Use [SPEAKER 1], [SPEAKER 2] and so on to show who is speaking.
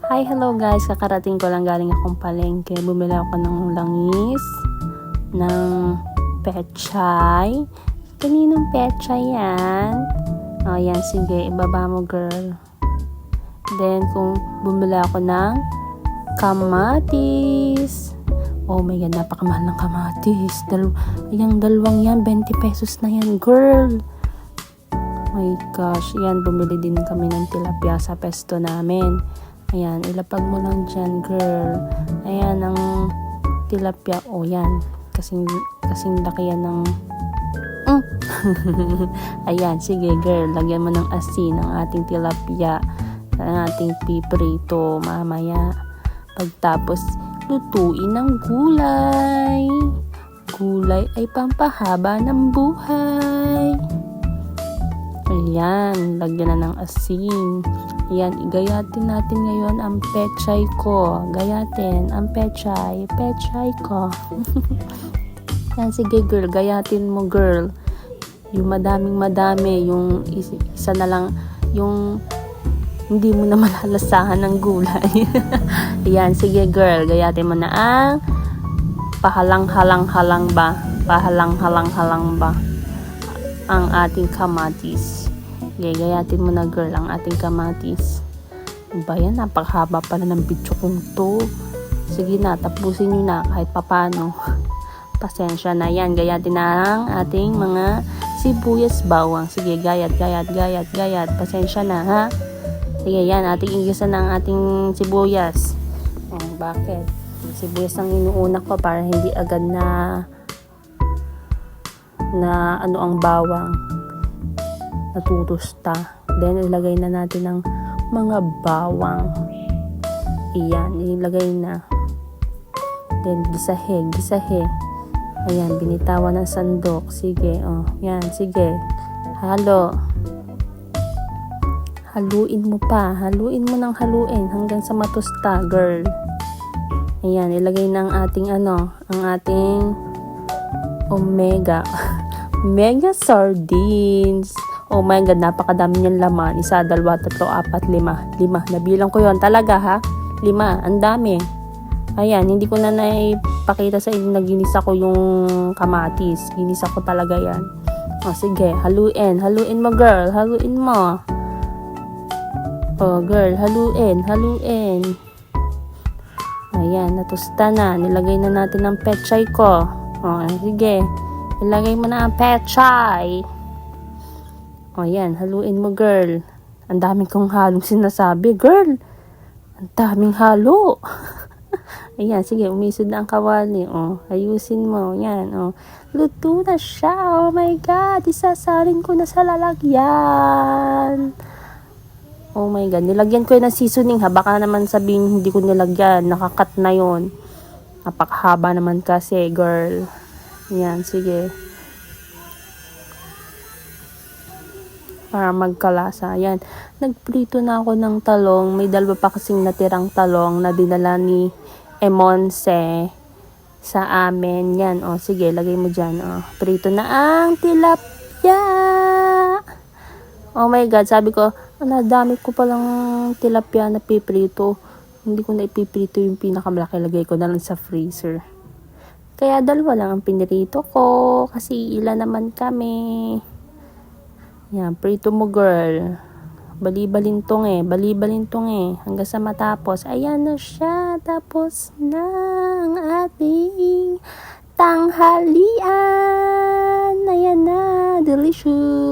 [SPEAKER 1] Hi, hello guys. Kakarating ko lang galing akong palengke. Bumili ako ng langis, ng pechay. Kaninong pechay yan? O, yan. Sige, ibaba mo, girl. Then, kung bumili ako ng kamatis. Oh my God, napakamahal ng kamatis. Yung dalawang yan, 20 pesos na yan, girl. My gosh, yan, bumili din kami ng tilapia sa pesto namin. Ayan, ilapag mo lang dyan, girl. Ayan, ang tilapia. O, yan. Kasing laki yan ng... Ayan, sige, girl. Lagyan mo ng asin ang ating tilapia. Ang ating piprito mamaya. Pagtapos, lutuin ng gulay. Gulay ay pampahaba ng buhay. Ayan, lagyan na ng asin. Ayan, igayatin natin ngayon ang pechay ko. Gayatin ang pechay ko. Yan, sige girl, gayatin mo girl. Yung madami, yung isa na lang, yung hindi mo na malalasahan ng gulay. Ayan, sige girl, gayatin mo na ang pahalang-halang ba ang ating kamatis. Gayatin mo na girl ang ating kamatis. Ba yan, napakahaba pala ng video kong to. Sige na, tapusin nyo na kahit papano. Pasensya na yan. Gayatin na ang ating mga sibuyas bawang. Sige, gayat. Pasensya na ha. Sige, yan, ating inggisan na ang ating sibuyas. Oh, bakit? Sibuyas ang inuuna ko para hindi agad na ano ang bawang natutusta. Then ilagay na natin ang mga bawang. Iyan, ilagay na. Then gisahe. Ayan, binitawan ng sandok. Sige, oh, yan, sige. Haluin mo pa. Haluin mo ng haluin hanggang sa matusta, girl. Ayan, ilagay ng ating ang ating omega sardines. Oh my God, napakadami niyang laman. 1, 2, 3, 4, 5. 5. Nabilang ko yon talaga ha. 5. Ang dami. Ayan, hindi ko na naipakita sa inyo na ginisa ko yung kamatis. Ginisa ko talaga yan. O sige, haluin. Haluin mo girl. Haluin mo. Oh girl, haluin. Ayan, natusta na. Nilagay na natin ang pechay ko. O sige. Ilagay mo na ang pechay. O yan, haluin mo girl. Ang daming kong halong sinasabi, girl. Ang daming halo. Ayan, sige, umisod na ang kawali. O, ayusin mo. Yan, o. Luto na siya. Oh my God, isasalin ko na sa lalagyan. Oh my God, nilagyan ko yun ng seasoning ha. Baka naman sabihin hindi ko nilagyan. Nakakat na yon. Napakahaba naman kasi, girl. Yan, sige. Para magkalasa. Ayan. Nagprito na ako ng talong. May 2 pa kasing natirang talong na dinala ni Emonse sa amin. Yan. O, sige. Lagay mo dyan. O, prito na ang tilapia. Oh my God. Sabi ko, dami ko palang tilapia na piprito. Hindi ko na ipiprito yung pinakamalaki. Lagay ko na lang sa freezer. Kaya 2 lang ang pinirito ko. Kasi ilan naman kami. Yan, prito mo girl. Balibalintong hanggang sa matapos. Ayan na siya. Tapos na ang ating tanghalian. Ayan na. Delicious.